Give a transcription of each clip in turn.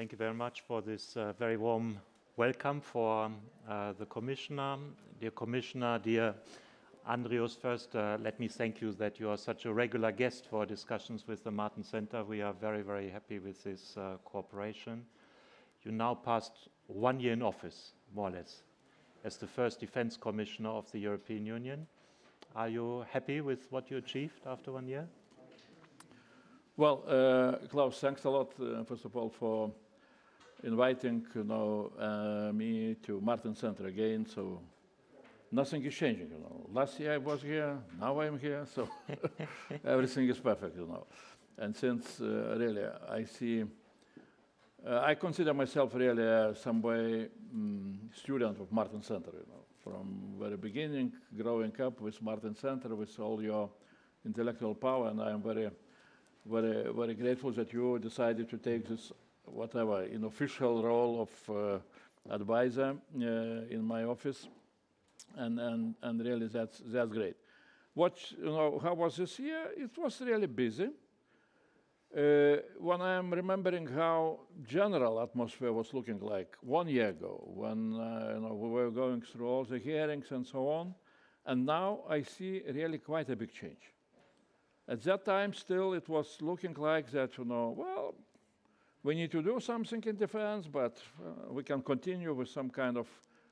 Thank you very much for this very warm welcome for the Commissioner. Dear Commissioner, dear Andrius, first let me thank you that you are such a regular guest for discussions with the Martin Center. We are very, very happy with this cooperation. You now passed 1 year in office, more or less, as the first Defense Commissioner of the European Union. Are you happy with what you achieved after 1 year? Well, Klaus, thanks a lot, first of all, for inviting me to Martin Center again. So nothing is changing. Last year I was here, now I'm here, so everything is perfect. And since really I consider myself really some way student of Martin Center. From very beginning, growing up with Martin Center, with all your intellectual power, and I am very, very grateful that you decided to take this, whatever, official role of advisor in my office, and really that's great. How was this year? It was really busy. When I'm remembering how general atmosphere was looking like 1 year ago, when we were going through all the hearings and so on, and now I see really quite a big change. At that time, still, it was looking like that, well, we need to do something in defense, but we can continue with some kind of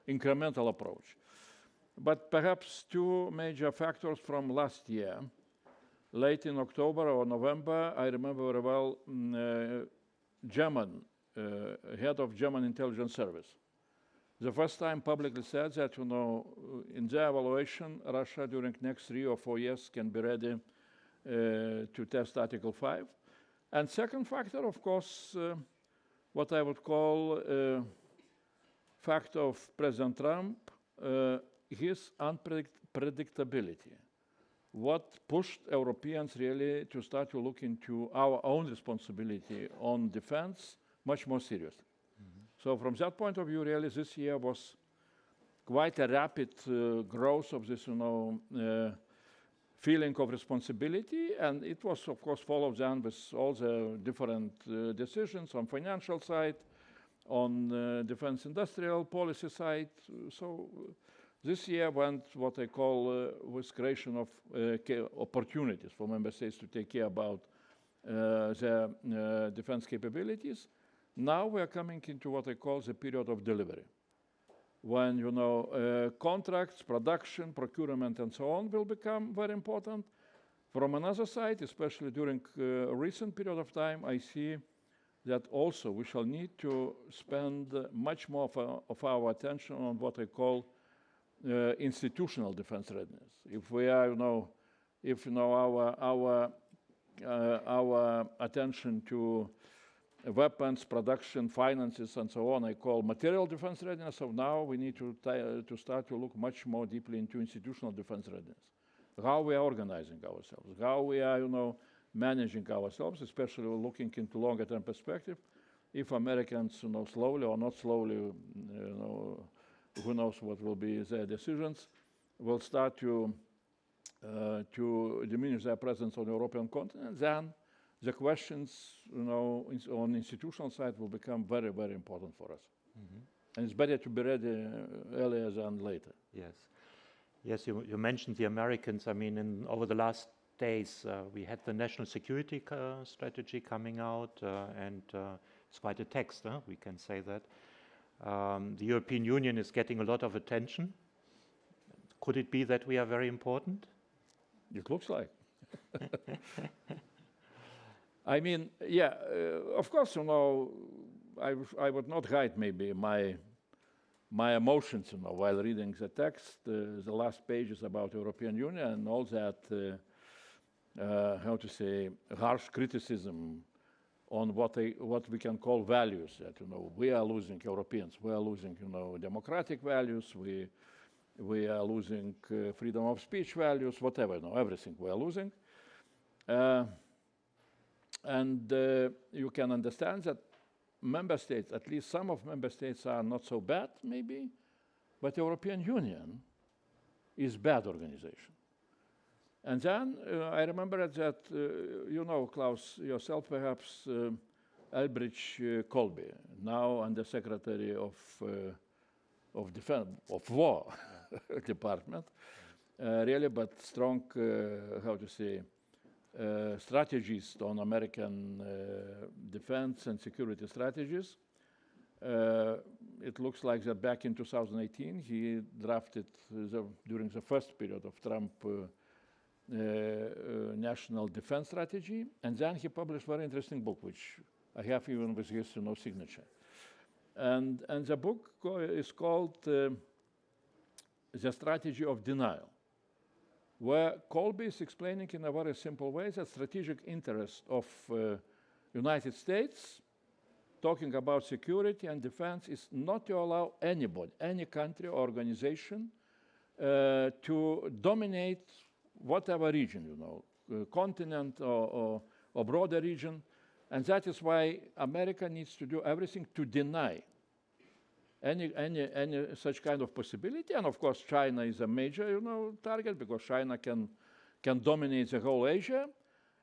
incremental approach. But perhaps two major factors from last year. Late in October or November, I remember very well, head of German intelligence service. The first time publicly said that, in their evaluation, Russia during next 3 or 4 years can be ready to test Article 5. And second factor, of course, what I would call fact of President Trump, his unpredictability. What pushed Europeans really to start to look into our own responsibility on defense much more seriously. So from that point of view, really, this year was quite a rapid growth of this, feeling of responsibility, and it was, of course, followed then with all the different decisions on financial side, on defense industrial policy side. So this year went what I call with creation of opportunities for member states to take care about their defense capabilities. Now we are coming into what I call the period of delivery, when contracts, production, procurement, and so on will become very important. From another side, especially during a recent period of time, I see that also we shall need to spend much more of our attention on what I call institutional defense readiness. If we are, our attention to weapons, production, finances, and so on, I call material defense readiness. So now we need to start to look much more deeply into institutional defense readiness. How we are organizing ourselves, how we are, managing ourselves, especially looking into longer-term perspective. If Americans, slowly or not slowly, who knows what will be their decisions, will start to diminish their presence on the European continent, then the questions, on the institutional side will become very, very important for us. And it's better to be ready earlier than later. Yes. Yes, you mentioned the Americans. I mean, over the last days, we had the national security strategy coming out, and it's quite a text, we can say that. The European Union is getting a lot of attention. Could it be that we are very important? It looks like. I mean, yeah, of course, I would not hide maybe my emotions, while reading the text, the last pages about European Union and all that, harsh criticism on what we can call values. That we are losing Europeans, we are losing democratic values, we are losing freedom of speech values, whatever, everything we are losing. And you can understand that member states, at least some of member states, are not so bad, maybe, but the European Union is bad organization. And then I remember that, Klaus, yourself perhaps Elbridge Colby, now Under Secretary of Defense, of War Department, really, but strong, how to say, strategist on American defense and security strategies. It looks like that back in 2018, he drafted, during the first period of Trump, national defense strategy, and then he published a very interesting book, which I have even with his signature. And the book is called The Strategy of Denial, where Colby is explaining in a very simple way the strategic interest of United States, talking about security and defense, is not to allow anybody, any country or organization, to dominate whatever region, continent or broader region. And that is why America needs to do everything to deny any such kind of possibility. And of course, China is a major, target, because China can dominate the whole Asia.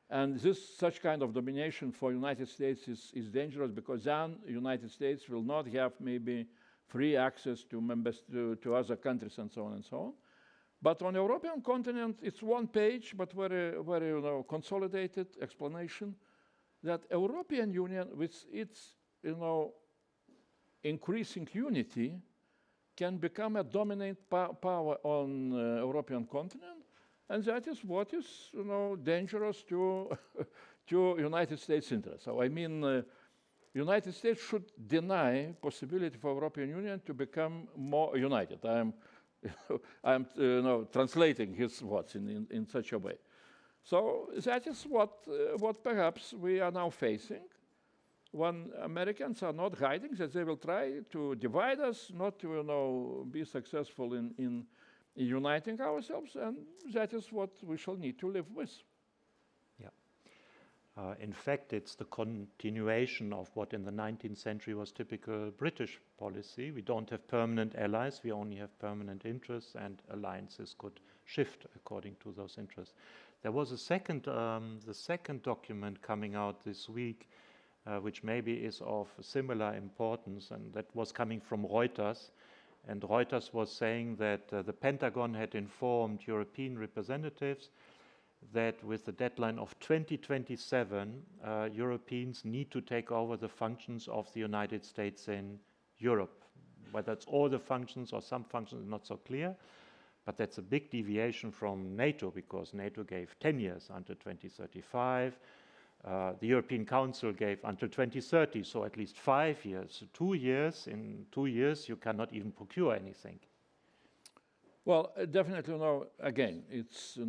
And such kind of domination for United States is dangerous, because then United States will not have maybe free access to members to other countries and so on and so on. But on the European continent, it's one page, but very, very consolidated explanation that European Union, with its increasing unity, can become a dominant power on European continent, and that is what is dangerous to to United States interests. So I mean, United States should deny possibility for European Union to become more united. I'm translating his words in such a way. So that is what perhaps we are now facing, when Americans are not hiding that they will try to divide us, not to be successful in uniting ourselves, and that is what we shall need to live with. Yeah. In fact, it's the continuation of what in the 19th century was typical British policy. We don't have permanent allies, we only have permanent interests, and alliances could shift according to those interests. There was the second document coming out this week, which maybe is of similar importance, and that was coming from Reuters. And Reuters was saying that the Pentagon had informed European representatives that with the deadline of 2027, Europeans need to take over the functions of the United States in Europe. Whether it's all the functions or some functions is not so clear. But that's a big deviation from NATO, because NATO gave 10 years until 2035. The European Council gave until 2030, so at least 5 years. 2 years, in 2 years you cannot even procure anything. Well, definitely, again, it's,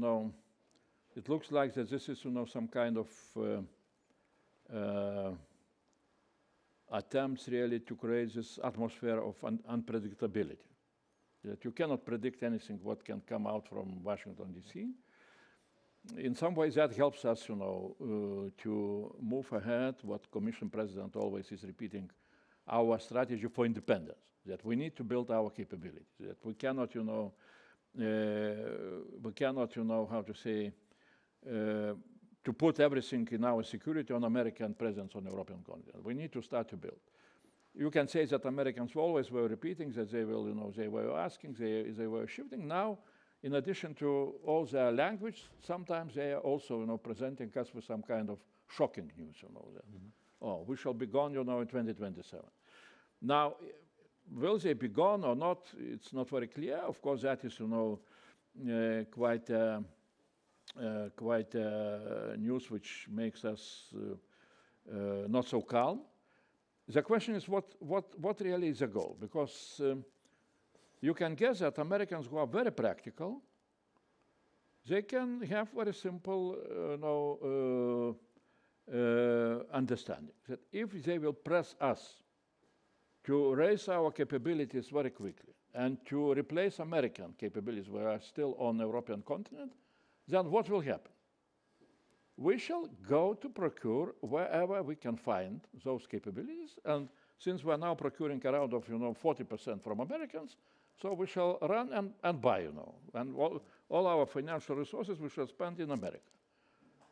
it looks like that this is, some kind of attempts really to create this atmosphere of unpredictability. That you cannot predict anything what can come out from Washington, D.C. In some ways, that helps us, to move ahead. What Commission President always is repeating, our strategy for independence. That we need to build our capabilities. That we cannot, how to say, to put everything in our security on American presence on the European continent. We need to start to build. You can say that Americans always were repeating that they will, they were asking, they were shifting. Now, in addition to all their language, sometimes they are also, presenting us with some kind of shocking news, that, oh, we shall be gone, in 2027. Now, will they be gone or not? It's not very clear. Of course, that is, quite news which makes us not so calm. The question is what really is the goal? Because you can guess that Americans who are very practical, they can have very simple understanding that if they will press us to raise our capabilities very quickly and to replace American capabilities which are still on the European continent, then what will happen? We shall go to procure wherever we can find those capabilities, and since we're now procuring around of 40% from Americans, so we shall run and buy, and all our financial resources we shall spend in America.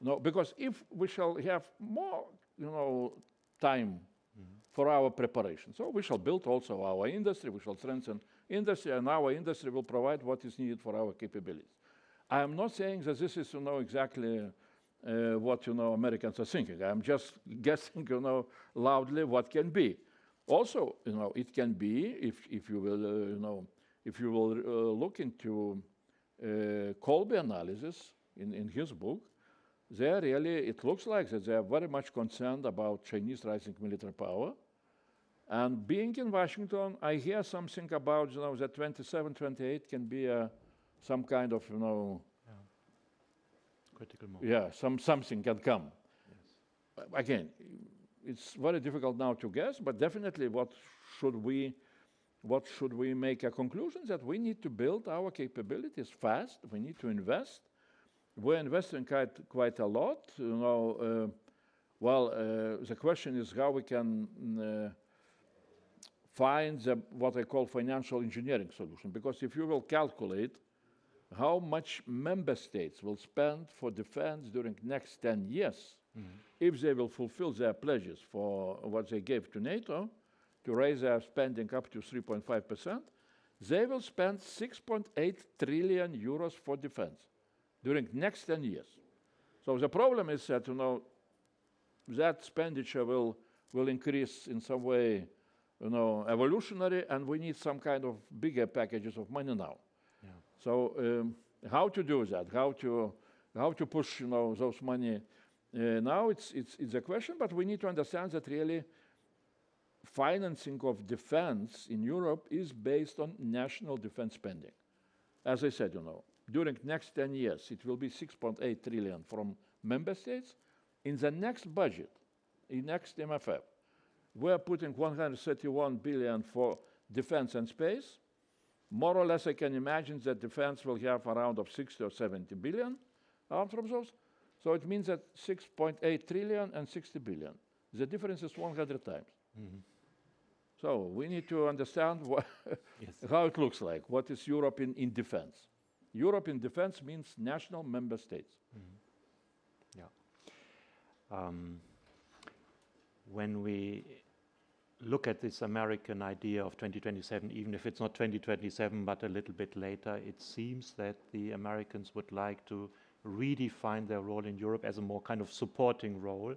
No, because if we shall have more, time for our preparation. So we shall build also our industry, we shall strengthen industry, and our industry will provide what is needed for our capabilities. I am not saying that this is, exactly what, Americans are thinking. I'm just guessing, loudly what can be. Also, it can be, if you will, if you will look into Colby analysis in his book, there really, it looks like that they are very much concerned about Chinese rising military power. And being in Washington, I hear something about, that 27, 28 can be some kind of, critical moment. Yeah, something can come. Yes. Again, it's very difficult now to guess, but definitely what should we make a conclusion that we need to build our capabilities fast, we need to invest. We're investing quite a lot. The question is how we can find what I call financial engineering solution. Because if you will calculate how much member states will spend for defense during next 10 years, if they will fulfill their pledges for what they gave to NATO, to raise their spending up to 3.5%, they will spend 6.8 trillion euros for defense during next 10 years. So the problem is that, that expenditure will increase in some way, evolutionary, and we need some kind of bigger packages of money now. Yeah. So how to do that? How to push, those money now? It's a question, but we need to understand that really financing of defense in Europe is based on national defense spending. As I said, during next 10 years, it will be 6.8 trillion from member states. In the next budget, in next MFF, we're putting 131 billion for defense and space. More or less, I can imagine that defense will have around of 60 or 70 billion from those. So it means that 6.8 trillion and 60 billion. The difference is 100 times. So we need to understand how it looks like. What is Europe in defense? Europe in defense means national member states. Yeah. When we look at this American idea of 2027, even if it's not 2027 but a little bit later, it seems that the Americans would like to redefine their role in Europe as a more kind of supporting role,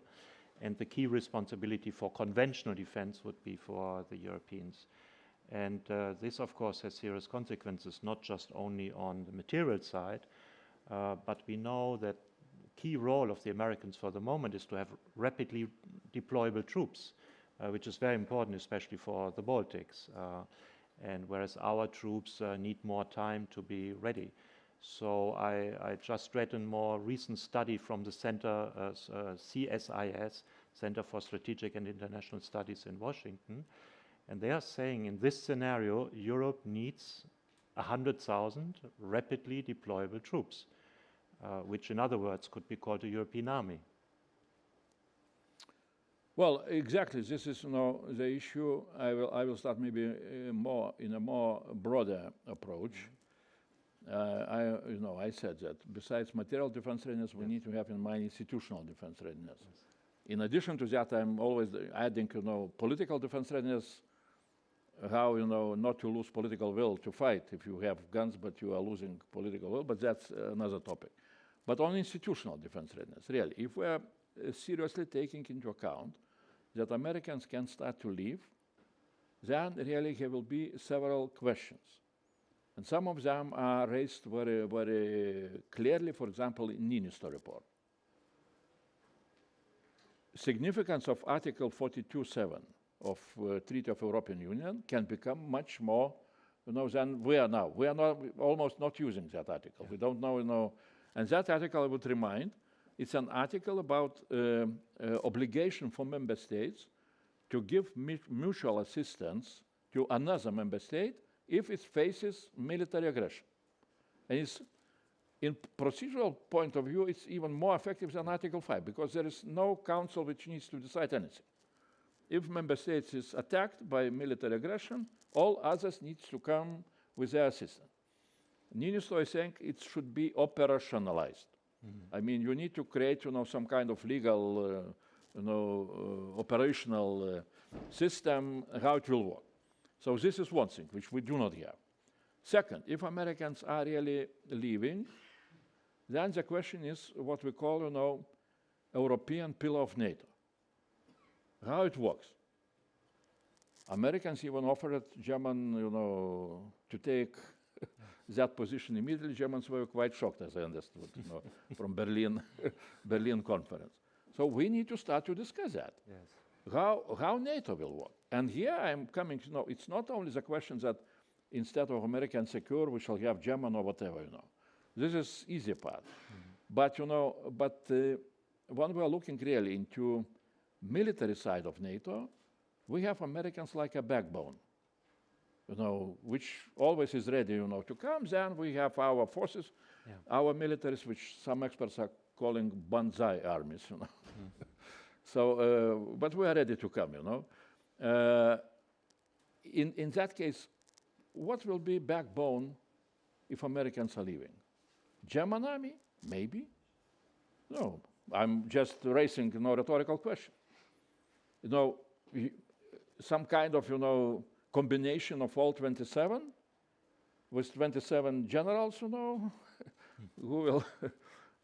and the key responsibility for conventional defense would be for the Europeans. And this, of course, has serious consequences, not just only on the material side, but we know that the key role of the Americans for the moment is to have rapidly deployable troops, which is very important, especially for the Baltics. And whereas our troops need more time to be ready. So I just read a more recent study from the Center, CSIS, Center for Strategic and International Studies in Washington. And they are saying in this scenario, Europe needs 100,000 rapidly deployable troops, which in other words could be called a European army. Well, exactly. This is the issue. I will start maybe in a more broader approach. I said that besides material defense readiness, we need to have in mind institutional defense readiness. Yes. In addition to that, I'm always adding, political defense readiness. How, not to lose political will to fight if you have guns, but you are losing political will, but that's another topic. But on institutional defense readiness, really, if we are seriously taking into account that Americans can start to leave, then really there will be several questions. And some of them are raised very, very clearly, for example, in Niinistö report. Significance of Article 42.7 of Treaty of European Union can become much more, than we are now. We are almost not using that article. Yeah. We don't know, and that article, I would remind, it's an article about obligation for member states to give mutual assistance to another member state if it faces military aggression. And it's, in procedural point of view, it's even more effective than Article 5, because there is no council which needs to decide anything. If member states is attacked by military aggression, all others need to come with their assistance. Niinistö is saying it should be operationalized. I mean, you need to create, some kind of legal operational system, how it will work. So this is one thing which we do not have. Second, if Americans are really leaving, then the question is what we call, European pillar of NATO. How it works. Americans even offered German, to take that position immediately. Germans were quite shocked, as I understood, from Berlin conference. So we need to start to discuss that. Yes. How NATO will work. And here I'm coming to know it's not only the question that instead of American secure, we shall have German or whatever, This is easy part. Mm-hmm. But when we are looking really into military side of NATO, we have Americans like a backbone, which always is ready, to come. Then we have our forces, our militaries, which some experts are calling banzai armies, Mm-hmm. So, but we are ready to come, In that case, what will be backbone if Americans are leaving? German army? Maybe. No, I'm just raising a rhetorical question. Some kind of, combination of all 27 with 27 generals, who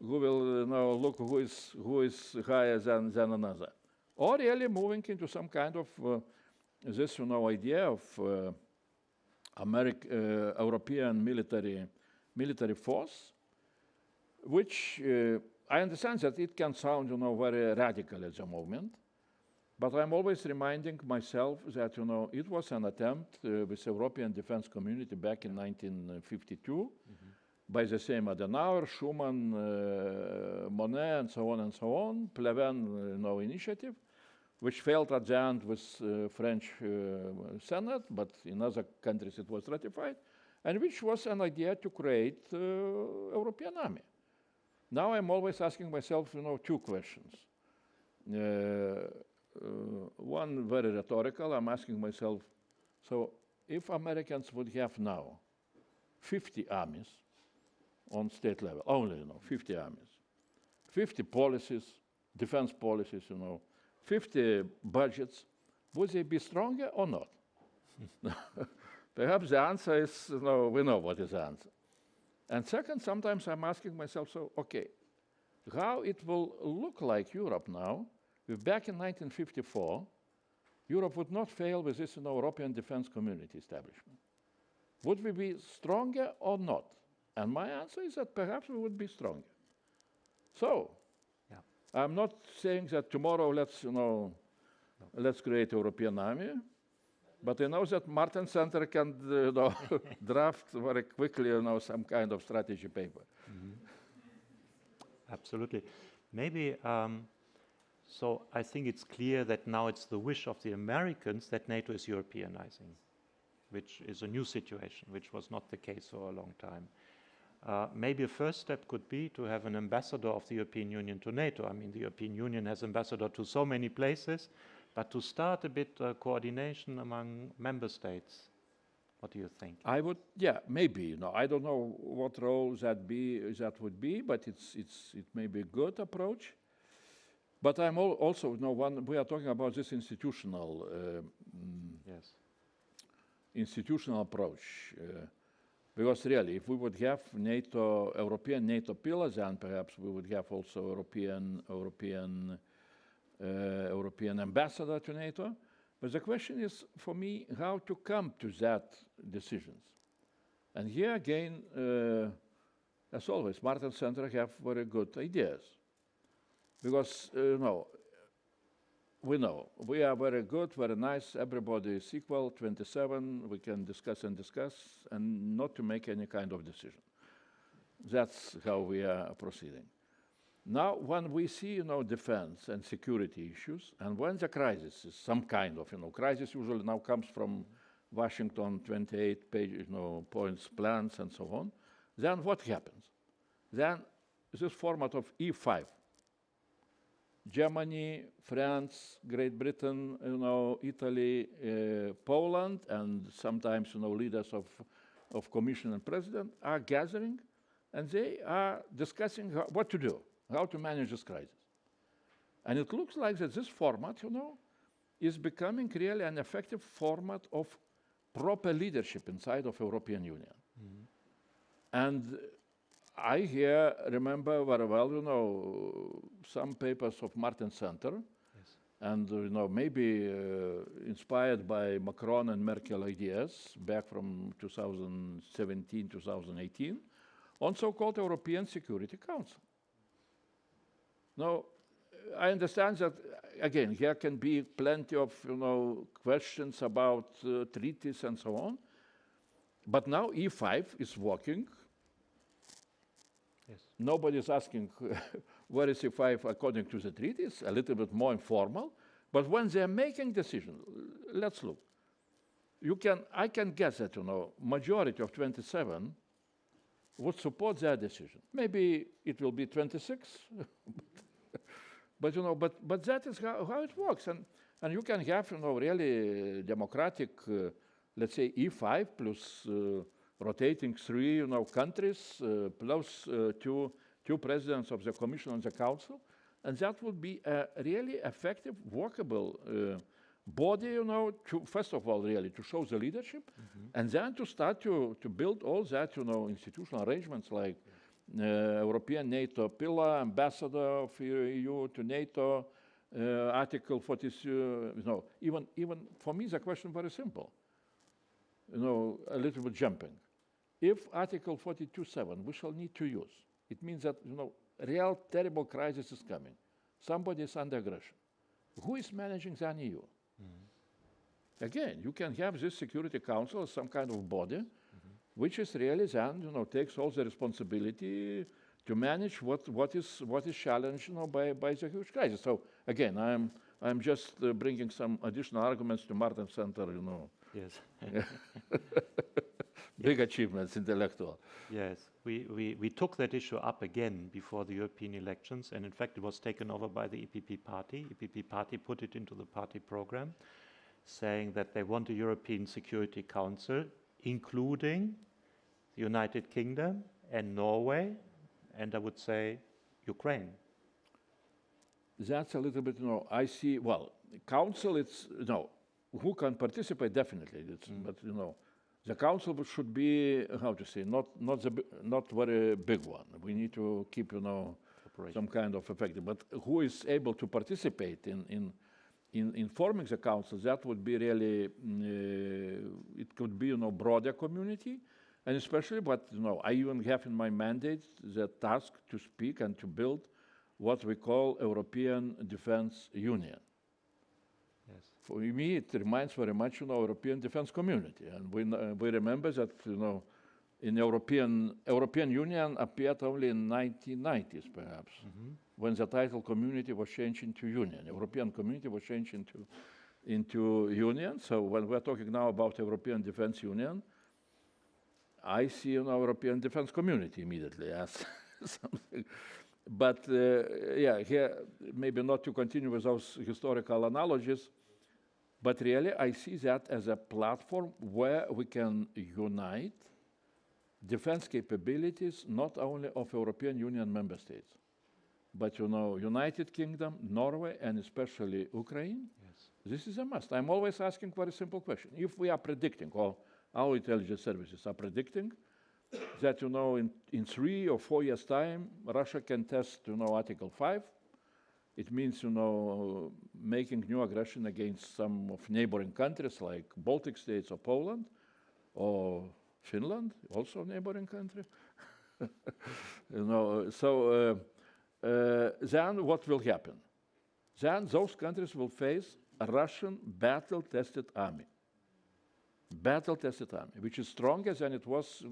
will look who is higher than another, or really moving into some kind of this idea of European military force, which I understand that it can sound very radical at the moment, but I'm always reminding myself that it was an attempt with European defense community back in 1952. Mm-hmm. By the same Adenauer, Schuman, Monnet, and so on, Pleven initiative, which failed at the end with French Senate, but in other countries it was ratified, and which was an idea to create European army. Now I'm always asking myself, two questions. One very rhetorical, I'm asking myself, so if Americans would have now 50 armies, on state level, only, 50 armies, 50 policies, defense policies, 50 budgets, would they be stronger or not? Perhaps the answer is, we know what is the answer. And second, sometimes I'm asking myself, so, okay, how it will look like Europe now, if back in 1954, Europe would not fail with this European defense community establishment. Would we be stronger or not? And my answer is that perhaps we would be stronger. So, I'm not saying that tomorrow let's create a European army, but I know that Martin Center can draft very quickly some kind of strategy paper. Mm-hmm. Absolutely. Maybe, so I think it's clear that now it's the wish of the Americans that NATO is Europeanizing, which is a new situation, which was not the case for a long time. Maybe a first step could be to have an ambassador of the European Union to NATO. I mean, the European Union has ambassador to so many places, but to start a bit coordination among member states. What do you think? I would, maybe. I don't know what role that would be, but it may be a good approach. But I'm also, we are talking about this institutional approach. Because really, if we would have European NATO pillars, then perhaps we would have also European ambassador to NATO. But the question is, for me, how to come to that decisions. And here again, as always, Martin Center have very good ideas. Because, we know, we are very good, very nice, everybody is equal, 27, we can discuss, and not to make any kind of decision. That's how we are proceeding. Now, when we see, defense and security issues, and when the crisis is some kind of, crisis usually now comes from Washington, 28-page, points plans and so on, then what happens? Then this format of E5, Germany, France, Great Britain, Italy, Poland, and sometimes, leaders of Commission and President are gathering, and they are discussing what to do, how to manage this crisis. And it looks like that this format, is becoming really an effective format of proper leadership inside of European Union. And I here remember very well, some papers of Martin Center, and maybe inspired by Macron and Merkel ideas back from 2017, 2018, on so-called European Security Council. Now, I understand that, again, here can be plenty of questions about treaties and so on, but now E5 is working. Yes. Nobody is asking where is E5 according to the treaties, a little bit more informal, but when they're making decisions, let's look. I can guess that, majority of 27 would support their decision. Maybe it will be 26, but that is how it works. And you can have, really democratic, let's say E5 plus rotating 3, countries, plus two presidents of the Commission and the Council, and that would be a really effective, workable body, to first of all, really, to show the leadership, and then to start to build all that, institutional arrangements like European NATO pillar, ambassador of EU to NATO, Article 42. Even for me, the question very simple. A little bit jumping. If Article 42.7 we shall need to use, it means that real terrible crisis is coming. Somebody is under aggression. Who is managing the EU? Again, you can have this Security Council as some kind of body, which is really then takes all the responsibility to manage what is challenged by the huge crisis. So again, I'm just bringing some additional arguments to Martin Center. Yes. Big achievements, intellectual. Yes, we took that issue up again before the European elections, and in fact it was taken over by the EPP party. EPP party put it into the party program, saying that they want a European Security Council, including the United Kingdom and Norway, and I would say Ukraine. That's a little bit, I see, well, council, it's, who can participate, definitely, but, the council should be, how to say, not very big one. We need to keep, some kind of effective, but who is able to participate in forming the council, that would be really, it could be, broader community, and especially, but, I even have in my mandate the task to speak and to build what we call European Defense Union. Yes. For me, it reminds very much, European defense community, and we remember that, in European Union appeared only in 1990s, perhaps, when the title community was changed into Union. European community was changed into Union. So when we're talking now about European Defense Union, I see European defense community immediately as something. But here, maybe not to continue with those historical analogies, but really I see that as a platform where we can unite defense capabilities not only of European Union member states, but United Kingdom, Norway, and especially Ukraine. Yes. This is a must. I'm always asking very simple question. If we are predicting, or our intelligence services are predicting, that in 3 or 4 years' time, Russia can test Article 5. It means making new aggression against some of neighboring countries like Baltic states or Poland or Finland, also a neighboring country. So then what will happen? Then those countries will face a Russian battle-tested army. Battle-tested army, which is stronger than it was,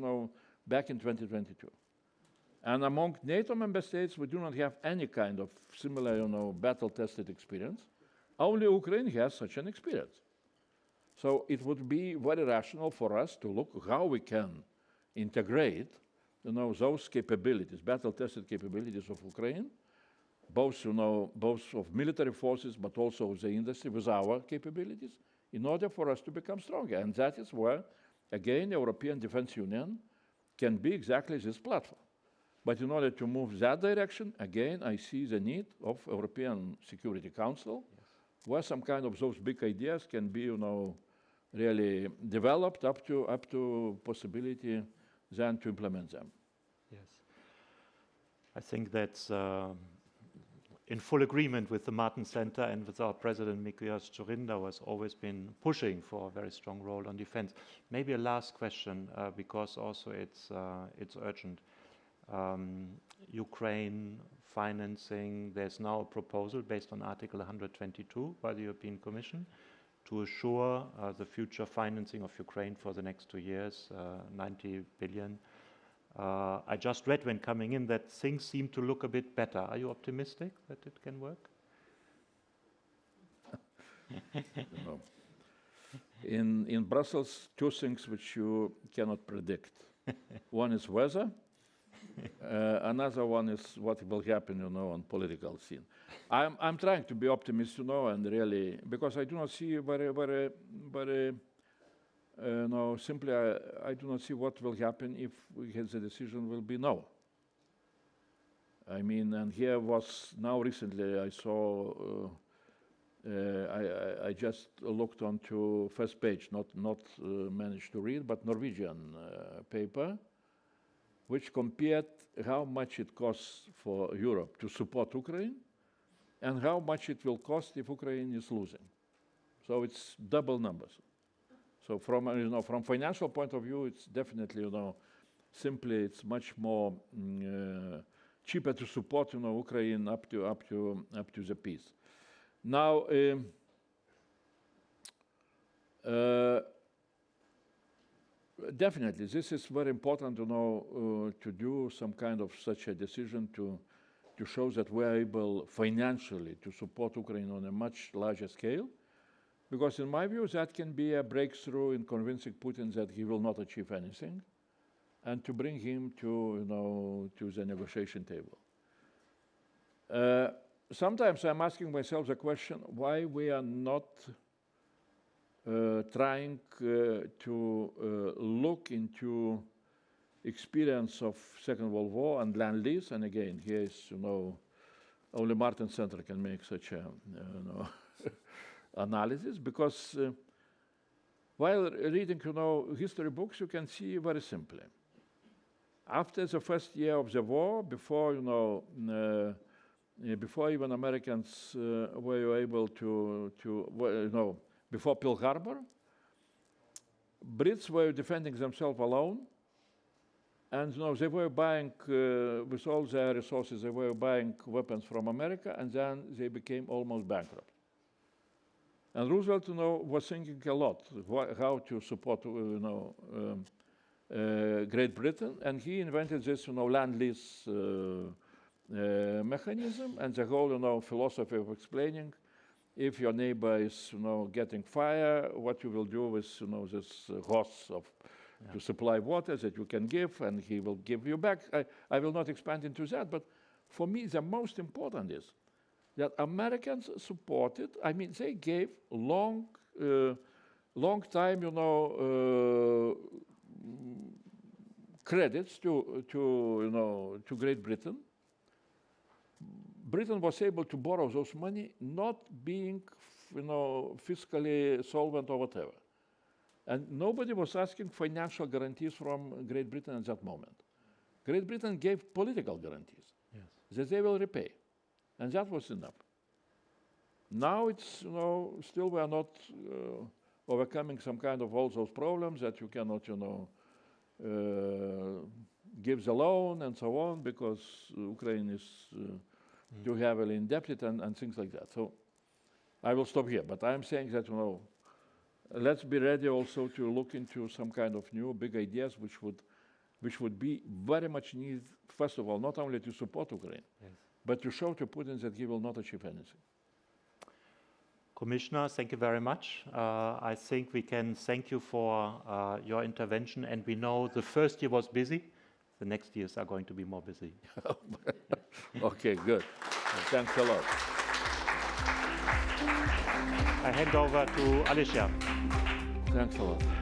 back in 2022. And among NATO member states, we do not have any kind of similar, battle-tested experience. Only Ukraine has such an experience. So it would be very rational for us to look how we can integrate, those capabilities, battle-tested capabilities of Ukraine, both of military forces, but also of the industry with our capabilities, in order for us to become stronger. And that is where, again, European Defense Union can be exactly this platform. But in order to move that direction, again, I see the need of European Security Council, where some kind of those big ideas can be, really developed up to possibility then to implement them. Yes. I think that's in full agreement with the Martin Center and with our president, Mikios Churinda, who has always been pushing for a very strong role on defense. Maybe a last question, because also it's urgent. Ukraine financing, there's now a proposal based on Article 122 by the European Commission to assure the future financing of Ukraine for the next 2 years, 90 billion. I just read when coming in that things seem to look a bit better. Are you optimistic that it can work? In Brussels, two things which you cannot predict. One is weather. Another one is what will happen, on political scene. I'm trying to be optimistic, and really, because I do not see very simply, I do not see what will happen if the decision will be no. I mean, and here was now recently I saw. I just looked onto first page, not managed to read, but Norwegian paper, which compared how much it costs for Europe to support Ukraine and how much it will cost if Ukraine is losing. So it's double numbers. So from financial point of view, it's definitely, simply it's much more cheaper to support, Ukraine up to the peace. Now, definitely, this is very important to do some kind of such a decision to show that we are able financially to support Ukraine on a much larger scale, because in my view that can be a breakthrough in convincing Putin that he will not achieve anything, and to bring him to the negotiation table. Sometimes I'm asking myself the question why we are not trying to look into experience of Second World War and land lease, and again, here is only Martin Center can make such a analysis, because while reading history books, you can see very simply. After the first year of the war, before before even Americans were able before Pearl Harbor, Brits were defending themselves alone, and they were buying, with all their resources, they were buying weapons from America, and then they became almost bankrupt. And Roosevelt, was thinking a lot how to support, Great Britain, and he invented this, land lease mechanism, and the whole, philosophy of explaining if your neighbor is, getting fire, what you will do with, this hose to supply water that you can give, and he will give you back. I will not expand into that, but for me, the most important is that Americans supported. I mean, they gave long time, credits to Great Britain. Britain was able to borrow those money, not being, fiscally solvent or whatever. And nobody was asking financial guarantees from Great Britain at that moment. Great Britain gave political guarantees that they will repay. And that was enough. Now it's, still we are not overcoming some kind of all those problems that you cannot, give the loan and so on, because Ukraine is too heavily indebted and things like that. So I will stop here, but I'm saying that, let's be ready also to look into some kind of new big ideas which would be very much needed, first of all, not only to support Ukraine, but to show to Putin that he will not achieve anything. Commissioner, thank you very much. I think we can thank you for your intervention, and we know the first year was busy. The next years are going to be more busy. Okay, good. Thanks a lot. I hand over to Alicia. Thanks a lot.